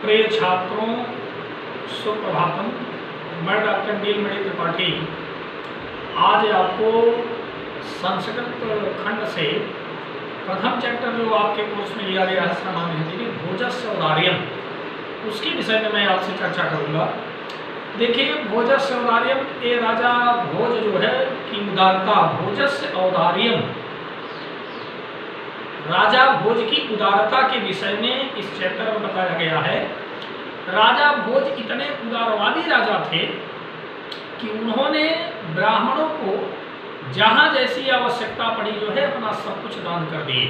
प्रिय छात्रों, सुप्रभातम। मैं डॉक्टर नीलमणि त्रिपाठी आज आपको संस्कृत खंड से प्रथम चैप्टर जो आपके कोर्स में लिया गया है सामान्य हिंदी में भोजस्य औदार्यम, उसके विषय में मैं आपसे चर्चा करूंगा। देखिए, भोजस्य औदार्यम, ये राजा भोज जो है की उदारता, भोजस्य औदार्यम, राजा भोज की उदारता के विषय में इस चैप्टर में बताया गया है। राजा भोज इतने उदारवादी राजा थे कि उन्होंने ब्राह्मणों को जहां जैसी आवश्यकता पड़ी जो है अपना सब कुछ दान कर दिए।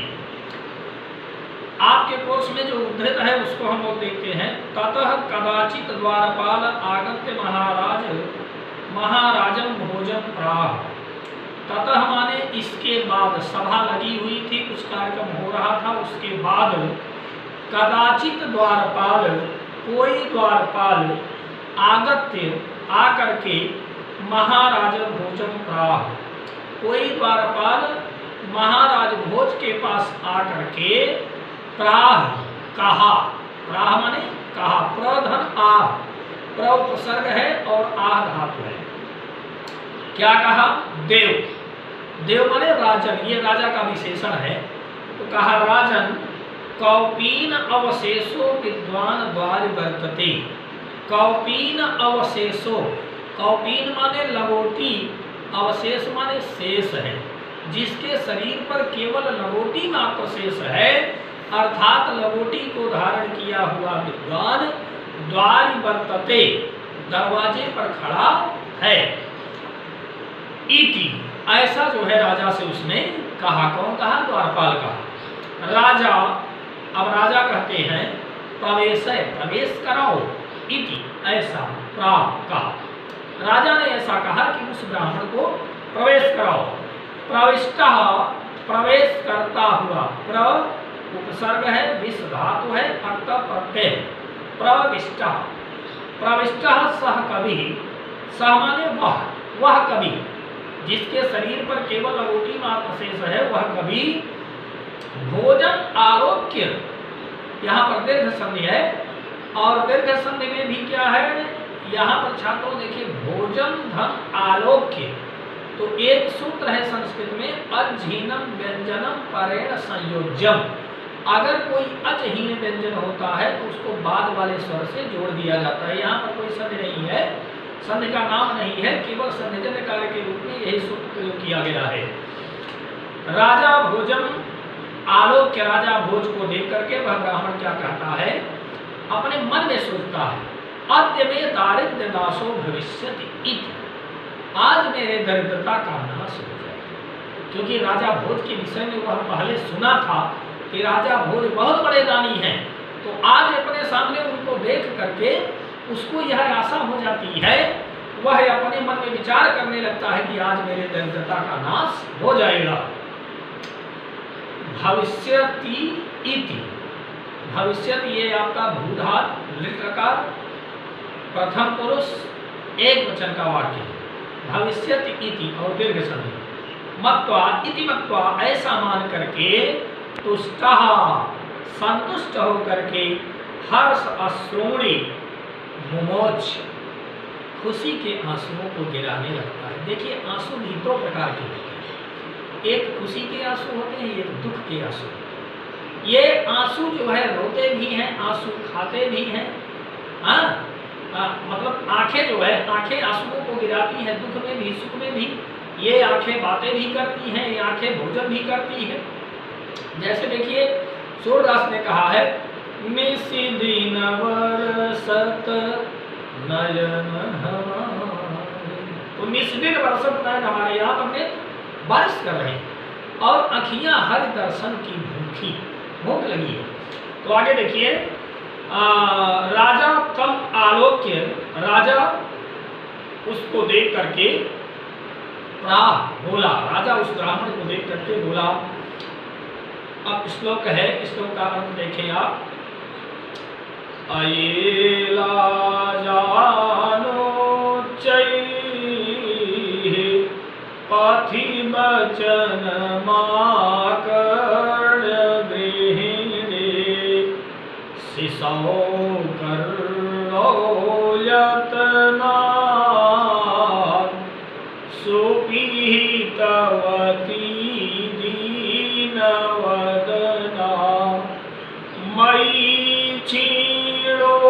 आपके कोर्स में जो उद्धृत है उसको हम लोग देखते हैं। ततः कदाचित द्वारपाल आगत्य महाराजम भोजन प्राह। ततः माने इसके बाद, सभा लगी हुई थी, कुछ कार्यक्रम हो रहा था, उसके बाद कदाचित द्वारपाल, कोई द्वारपाल आगत्य आकर के महाराज भोजन प्राह, कोई द्वारपाल महाराज भोज के पास आकर के प्राह कहा। प्राह माने कहा, प्रधन आह, प्र उपसर्ग है और आह धातु है। क्या कहा? देव, देव माने राजन, ये राजा का विशेषण है। तो कहा, राजन कौपीन अवशेषो विद्वान द्वारि वर्तते। कौपीन अवशेषो, कौपीन माने लंगोटी, अवशेष माने शेष है, जिसके शरीर पर केवल लंगोटी मात्र शेष है, अर्थात लंगोटी को धारण किया हुआ विद्वान द्वारि वर्तते, दरवाजे पर खड़ा है। इति, ऐसा जो है राजा से उसने कहा। कौन कहा? द्वारपाल कहा। राजा, अब राजा कहते हैं प्रवेश, प्रवेश कराओ। इति, ऐसा प्राह कहा। राजा ने ऐसा कहा कि उस ब्राह्मण को प्रवेश कराओ। प्रविष्टा, प्रवेश करता हुआ, प्र उपसर्ग है, विष धातु है, अक्त प्रत्यय, प्रविष्टा। प्रविष्टा सह कवि, सह माने वह कवि, जिसके शरीर पर केवल लंगोटी मात्र शेष है, वह कवि भोजन आलोक्य, यहाँ पर दीर्घ संधि है, और दीर्घ संधि में भी क्या है यहाँ पर छात्रों देखिए, भोजन धन आलोक्य। तो एक सूत्र है संस्कृत में, अजहीनम व्यंजनम परेण संयोज्यम। अगर कोई अजहीन व्यंजन होता है तो उसको बाद वाले स्वर से जोड़ दिया जाता है। यहाँ पर कोई संधि नहीं है, संधि का नाम नहीं है, केवल संधिजन्य कार्य के रूप में यही सूत्र प्रयोग किया गया है। राजा भोजन आलोक्य, राजा भोज को देख करके वह ब्राह्मण क्या कहता है, अपने मन में सोचता है, अद्य में दारिद्र्य नाशो भविष्यति इति, आज मेरे दरिद्रता का नाश हो जाएगा। क्योंकि राजा भोज के विषय में वह पहले सुना था कि राजा भोज बहुत बड़े दानी हैं, तो आज अपने सामने उनको देख करके उसको यह आशा हो जाती है, वह अपने मन में विचार करने लगता है कि आज मेरे दरिद्रता का नाश हो जाएगा। भविष्यति इति, भविष्यत ये आपका भूधात लिट्रकार प्रथम पुरुष एक वचन का वाक्य है। भविष्यति इति और दीर्घ संधि, मत्वा इति मत्वा, ऐसा मान करके, तुष्टः संतुष्ट होकर के, हर्ष अश्रूणि मुमोच, खुशी के आंसुओं को गिराने लगता है। देखिए, आंसू भी दो प्रकार के होते हैं, एक खुशी के आंसू होते हैं, एक दुख के आंसू होते हैं। ये आंसू जो है रोते भी हैं, आंसू खाते भी हैं। मतलब आंखें जो है, आंखें आंसुओं को गिराती हैं, दुख में भी सुख में भी। ये आंखें बातें भी करती हैं, ये आंखें भोजन भी करती हैं। जैसे देखिए, सूरदास ने कहा है, निसी दिन बरसत नयन हमारे, तो निस्दिन बरसत नयन हमारे, यहाँ हमने बारिश कर रहे हैं और आँखियाँ हर दर्शन की भूख लगी है। तो आगे देखिए, राजा तम आलोक्य, राजा उसको देख करके प्राह बोला, राजा उस ब्राह्मण को देख करके बोला। अब श्लोक है, श्लोक का अर्थ देखें आप। अयेला जानो चैहि पथि बचन माकड़ गृहिणी सिसौ करो यतना सुपीतवती दीनवदना मयि क्षीणोपाये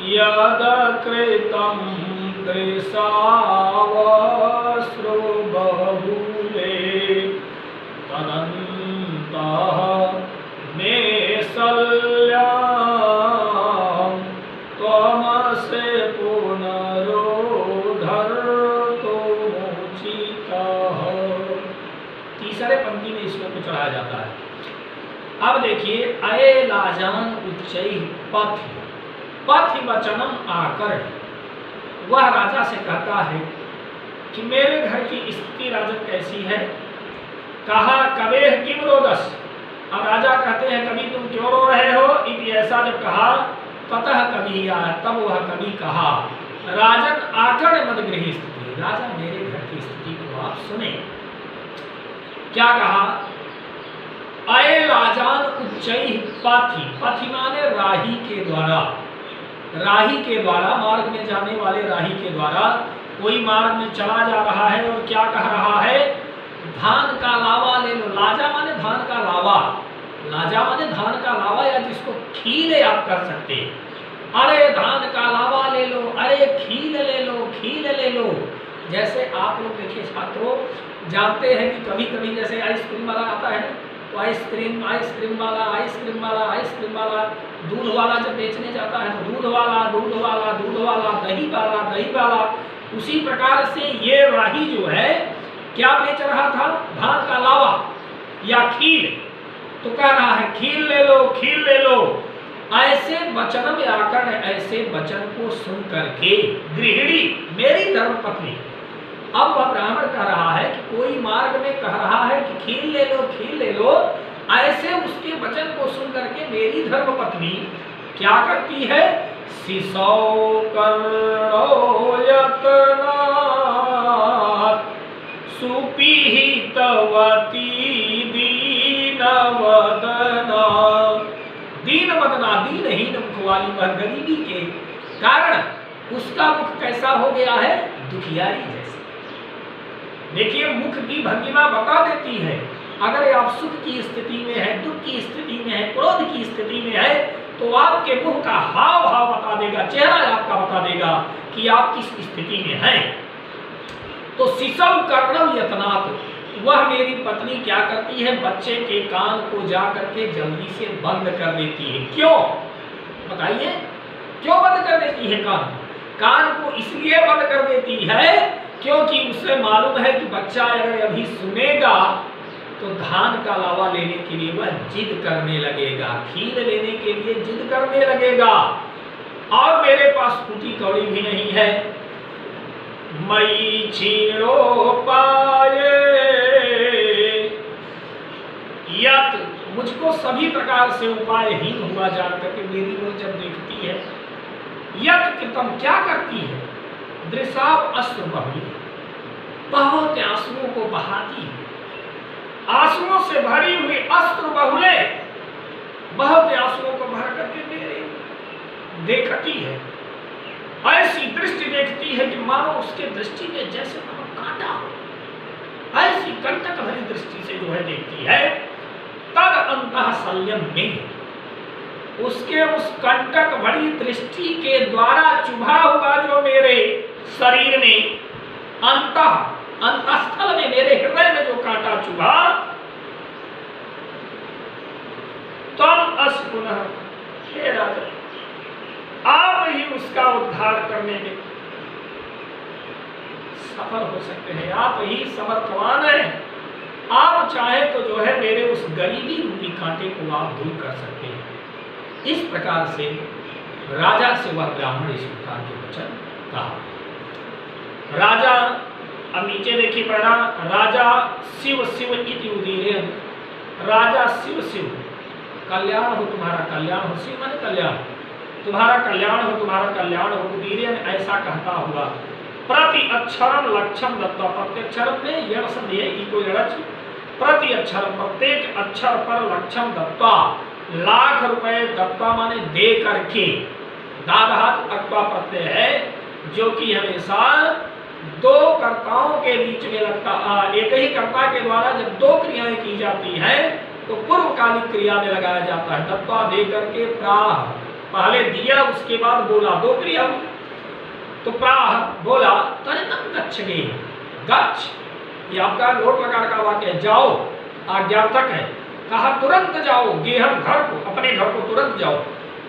यदकृतं दृशावश्रुबहुले तदन्तः मे शल्यां त्वमस्य पुनरोद्धर्तुमुचितः। तीसरे पंक्ति में इसको चढ़ाया जाता है। अब देखिए, अये लाजान उच्चैः पथि पथि वचनम आकर्ण, वह राजा से कहता है कि मेरे घर की स्थिति राजन कैसी है। कहा कवेह किम रोदस, अब राजा कहते हैं कभी तुम क्यों रो रहे हो। इति ऐसा जब कहा ततः कभी आया, तब वह कभी कहा राजन आकर्ण मद गृह स्थिति, राजा मेरे घर की स्थिति को आप सुने। क्या कहा, अये लाजान उच्चैः पथि, पथि माने राही के द्वारा, राही के द्वारा, मार्ग में जाने वाले राही के द्वारा कोई मार्ग में चला जा रहा है और क्या कह रहा है, धान का लावा ले लो। लाजा माने धान का लावा, लाजा माने धान का लावा, या जिसको खीले आप कर सकते। अरे धान का लावा ले लो, अरे खील ले लो, खील ले लो। जैसे आप लोग देखिए छात्रों, जानते हैं कि कभी कभी जैसे आइसक्रीम वाला आता है तो आइसक्रीम आइसक्रीम वाला आइसक्रीम वाला आइसक्रीम वाला, दूध वाला जब बेचने जाता है तो दूध वाला दूध वाला दूध वाला, दही वाला दही वाला। उसी प्रकार से ये राही जो है क्या बेच रहा था, धान का लावा या खील, तो कह रहा है खील ले लो, खील ले लो। ऐसे वचन में आकर, ऐसे वचन को सुन करके गृहिणी मेरी धर्मपत्नी, अब वह ब्राह्मण कह रहा है कि कोई मार्ग में कह रहा है कि खील ले लो, खील ले लो। ऐसे उसके वचन को सुन करके मेरी धर्मपत्नी क्या करती है, सिसौ करो यत्नात् सुपीहितवती दीनवदना, दीनवदना दीनहीन मुख वाली वह गरीबी के कारण उसका मुख कैसा हो गया है, दुखियारी जैसा। देखिए मुख की भंगिमा बता देती है। अगर आप सुख की स्थिति में है, दुख की स्थिति में है, क्रोध की स्थिति में है, तो आपके मुख का हाव भाव बता देगा, चेहरा आपका बता देगा कि आप किस स्थिति में हैं। तो सिसौ कर्णव यत्नात्, वह मेरी पत्नी क्या करती है, बच्चे के कान को जा करके जल्दी से बंद कर देती है। क्यों बताइए, क्यों बंद कर देती है कान? कान को इसलिए बंद कर देती है क्योंकि उसे मालूम है कि बच्चा अगर अभी सुनेगा तो धान का लावा लेने के लिए वह जिद करने लगेगा, खील लेने के लिए जिद करने लगेगा, और मेरे पास फूटी कौड़ी भी नहीं है। मई छीणो पाए यत, मुझको सभी प्रकार से उपायहीन हुआ जान करके मेरी ओर जब देखती है, यत कृतम क्या करती है, दृशाव अश्रु बहुली, बहुत आंसुओं को बहाती है, आंसुओं से भरी हुई अश्रु बहुले, बहुत आंसुओं को भर करके मेरे देखती है। ऐसी दृष्टि देखती है कि मानो उसके दृष्टि में जैसे मानो कांटा हो, ऐसी कंटक भरी दृष्टि से जो है देखती है। तद अंतः शल्यम में, उसके उस कंटक भरी दृष्टि के द्वारा चुभा हुआ जो मेरे शरीर में, अंतस्थल में, मेरे हृदय में जो कांटा चुभा, तम अस पुनः, हे राजा आप ही उसका उद्धार करने में सफल हो सकते हैं, आप ही समर्थवान हैं। आप चाहे तो जो है मेरे उस गरीबी रूपी कांटे को आप दूर कर सकते हैं। इस प्रकार से राजा से वह ब्राह्मण इस प्रकार के वचन कहा। राजा, अब नीचे देखिए पहला, राजा शिव शिव इति उदीरेन, राजा शिव शिव, कल्याण हो तुम्हारा कल्याण हो, शिव माने कल्याण, तुम्हारा कल्याण हो, तुम्हारा कल्याण हो। कुटीरेन ऐसा कहता हुआ प्रति अक्षरम लक्षम दत्ता, प्रत्यक्षर में यह संदेह ई कोई लड़च, प्रति अक्षर प्रत्येक अक्षर पर लक्षम दत्ता, लाख रुपए दत्ता माने दे करके, दादहात अक्वा प्रत्यय है जो कि हमेशा दो कर्ताओं के बीच में लगता, एक ही कर्ता के द्वारा जब दो क्रियाएं की जाती हैं तो पूर्वकालिक क्रिया में लगाया जाता है। दत्ता दे करके प्राह, पहले दिया उसके बाद बोला, दो क्रिया हुई। तो प्राह बोला तरितम गच्छगे, गच्छ, ये आपका लोट लकार का वाक्य है, जाओ आज्ञार्थक है। कहा तुरंत जाओ, गेहम घर को, अपने घर को तुरंत जाओ।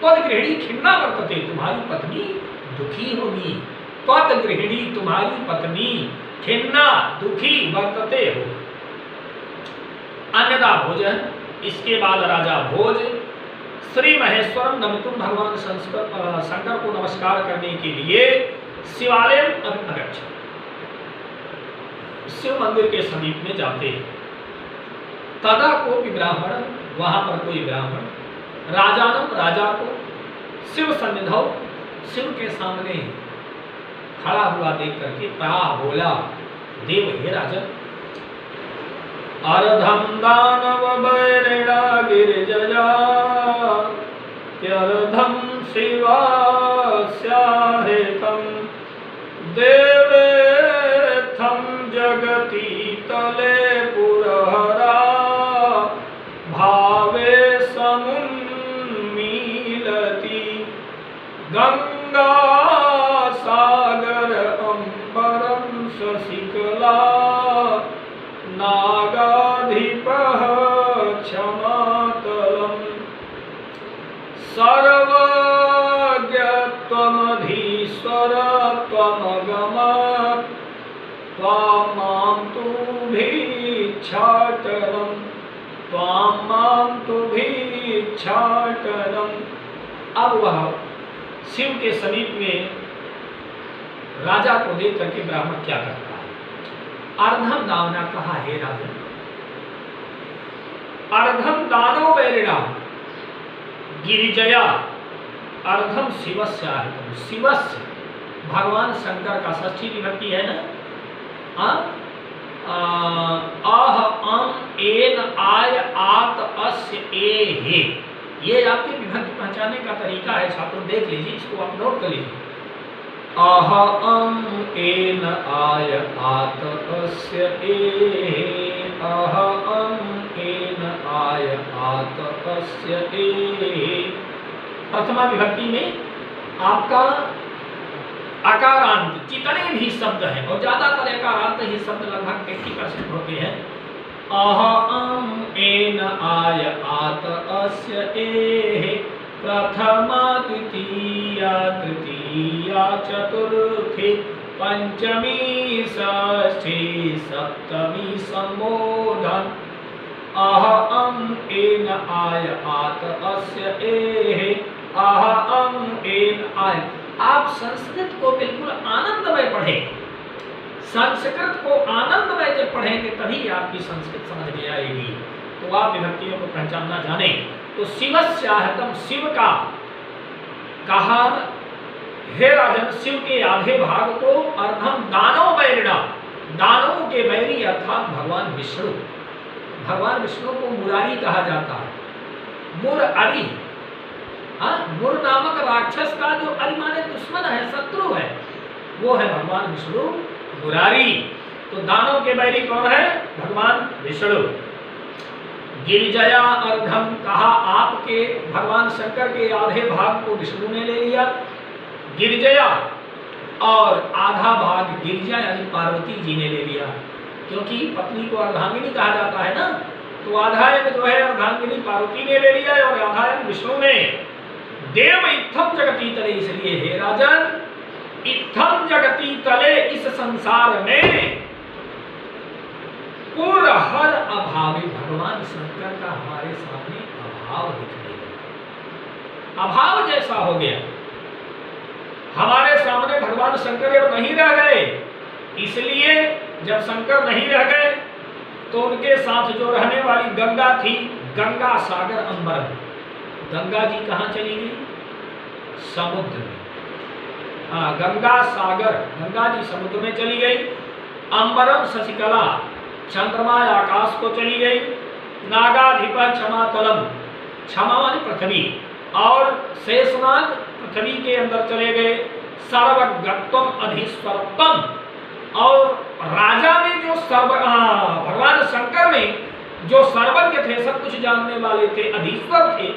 पद गृहिणी खिन्ना वर्तते, तुम्हारी पत्नी दुखी होगी। पद गृहिणी तुम्हारी पत्नी खिन्ना दुखी वर्तते हो। अन्यथा भोजन, इसके बाद राजा भोज श्री महेश्वरम नमतुम, भगवान शंकर को नमस्कार करने के लिए शिवालय अगच्छ, शिव मंदिर के समीप में जाते हैं। तदा को भी ब्राह्मण, वहां पर कोई ब्राह्मण राजानम, राजा को शिव सन्निधौ, शिव के सामने खड़ा हुआ देख करके प्राह बोला, देव हे राजन, अर्धम दानव बैरिणा गिरिजया त्यर्धम शिवास्याहेतम देवेत्थं जगति तले पुरहरा भावे समुन्मीलति गंगा सागर अंबरं शशिकला नागाधिपः क्षमातलम् सर्वज्ञ त्वमधीश्वर त्वमगमः त्वां तु भिक्षाटनम्, त्वां मां तु भिक्षाटनम्। अब वह शिव के समीप में राजा को देख करके ब्राह्मण क्या करता है? अर्धम दावना, कहा हे राजन, अर्धम दानो बैरिणा गिरिजया, अर्धम शिवस्य अर्धम, शिवस्य भगवान शंकर का षष्ठी विभक्ति है ना, आह अम एन आय आत अस्य ए हे, ये आपके विभक्ति पहचानने का तरीका है छात्रों, देख लीजिए, इसको आप नोट कर लीजिए। आह अम एन आय आत अस्य ए, आह अम एन आय आत अस्य ए। प्रथमा विभक्ति में आपका अकारांत जितने भी शब्द हैं, और ज्यादातर अकारांत ही शब्द लगभग 80% होते हैं। आह अम एन आय आत अस्य ए, प्रथमा द्वितीया तृतीया चतुर्थी पंचमी षष्ठी सप्तमी संबोधन। आह अम एन आय आत अस्य ए, आह अम एन आय। आप संस्कृत को बिल्कुल आनंदमय पढ़ें, संस्कृत को आनंदमय जब पढ़ेंगे तभी आपकी संस्कृत समझ में आएगी। तो आप विभक्तियों को पहचानना जाने तो शिवस्याहतम, शिव का कहा हे राजन, शिव के आधे भाग को अर्धम दानव बैरिणा, दानवों के बैरी अर्थात भगवान विष्णु, भगवान विष्णु को मुरारी कहा जाता है। मुरअरी, मुर नामक राक्षस का जो अरि माने दुश्मन है, शत्रु है, वो है भगवान विष्णु मुरारी। तो दानव के बैरी कौन है? भगवान विष्णु। गिरिजया अर्धम, कहा आपके भगवान शंकर के आधे भाग को विष्णु ने ले लिया, गिरिजया, और आधा भाग गिरिजा यानी पार्वती जी ने ले लिया, क्योंकि पत्नी को अर्धांगिनी कहा जाता है ना, तो आधा जो है अर्धांगिनी पार्वती ने ले लिया और आधा विष्णु ने। देव इत्थम जगती तले, इसलिए हे राजन, इत्थम जगती तले, इस संसार में पूर्ण हर अभावी भगवान शंकर का हमारे सामने अभाव दिखने लगा, अभाव जैसा हो गया। हमारे सामने भगवान शंकर नहीं रह गए, इसलिए जब शंकर नहीं रह गए तो उनके साथ जो रहने वाली गंगा थी, गंगा सागर अंबर, गंगा जी कहाँ चली गई? समुद्र में। हाँ, गंगा सागर, गंगा जी समुद्र में चली गई। अंबरम शशिकला, चंद्रमा आकाश को चली गई। नागाधिप क्षमातलम, क्षमा मानी पृथ्वी, और शेषनाग पृथ्वी के अंदर चले गए। सर्वगत्वम अधीश्वरत्वम, और राजा में जो भगवान शंकर में जो सर्वज्ञ थे, सब कुछ जानने वाले थे, अधीश्वर थे,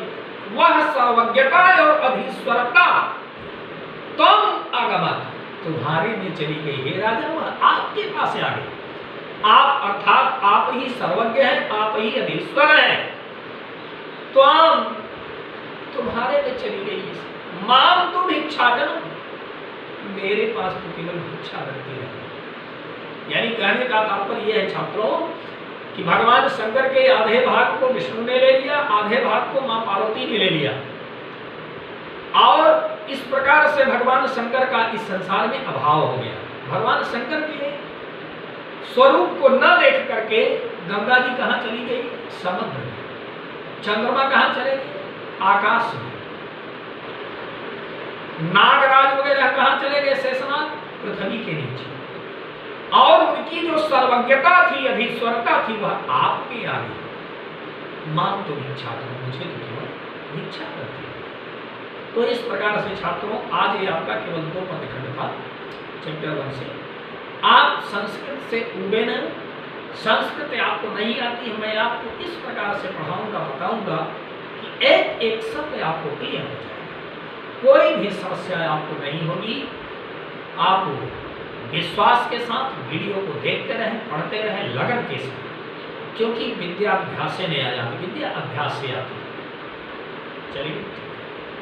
वह सर्वज्ञता और अधीश्वरता तुम आगमत, तुम्हारे में चली गई। हे राजा, वह आपके पास आ गई। आप अर्थात आप ही सर्वज्ञ हैं, आप ही अधीश्वर हैं, तो तुम्हारे में चली गई। माम तो भिक्षाटन, मेरे पास तो केवल भिक्षा करती रही। यानी कहने का तात्पर्य यह है छात्रों कि भगवान शंकर के आधे भाग को विष्णु ने ले लिया, आधे भाग को मां पार्वती ने ले लिया, और इस प्रकार से भगवान शंकर का इस संसार में अभाव हो गया। भगवान शंकर के स्वरूप को न देख करके गंगा जी कहाँ चली गई? समुद्र में। चंद्रमा कहाँ चले गए? आकाश में। नागराज वगैरह कहाँ चले गए? शेषनाग पृथ्वी के नीचे। और उनकी जो सर्वज्ञता थी, अधीश्वरता थी, वह आपके आगे। मां तो भिक्षा करो, मुझे तो केवल भिक्षा करती है। तो इस प्रकार से छात्रों, आज ये आपका केवल 2 पदखंड था चैप्टर 1 से। आप संस्कृत से उबे न, संस्कृत आपको नहीं आती, मैं आपको इस प्रकार से पढ़ाऊंगा, बताऊंगा कि एक एक शब्द आपको क्लियर हो जाएगा, कोई भी समस्या आपको नहीं होगी। आप विश्वास के साथ वीडियो को देखते रहें, पढ़ते रहें लगन के साथ, क्योंकि विद्या अभ्यास से नहीं आ जाती, विद्या अभ्यास से आती है। चलिए।